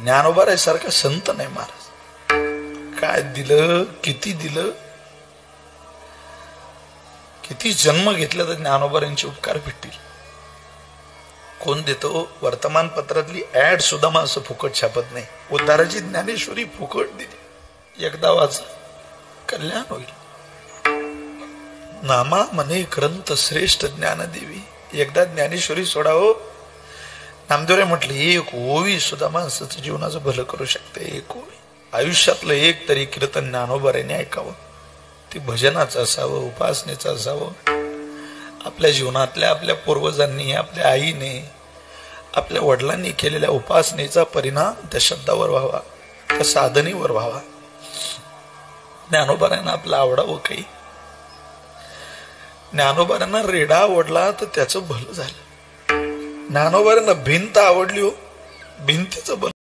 ज्ञानोबारासारखा संत नाही महाराज. काय दिलं, किती दिलं, किती जन्म घेतले तर ज्ञानोबारांचे उपकार भेटतील. कोण देतो? वर्तमानपत्रातली ऍड सुद्धा मग असं फुकट छापत नाही. उद्धाराची ज्ञानेश्वरी फुकट दिली. एकदा वाच, कल्याण होईल. नामा मने ग्रंथ श्रेष्ठ ज्ञानदेवी. एकदा ज्ञानेश्वरी सोडावं. नामदेवराय म्हटले एक ओवी सुद्धा माणसाचं जीवनाचं भलं करू शकते. एक ओवी, आयुष्यातलं एक तरी कीर्तन ज्ञानोबारांनी ऐकावं. ते भजनाचं असावं, उपासनेचं असावं. आपल्या जीवनातल्या आपल्या पूर्वजांनी, आपल्या आईने, आपल्या वडिलांनी केलेल्या उपासनेचा परिणाम त्या शब्दावर व्हावा, त्या साधनेवर व्हावा. ज्ञानोबारांना आपलं आवडावं काही. ज्ञानोबारांना रेडा आवडला तर त्याचं भलं झालं. ज्ञानोबारांना भिंत आवडली हो, भिंतीचं भलं.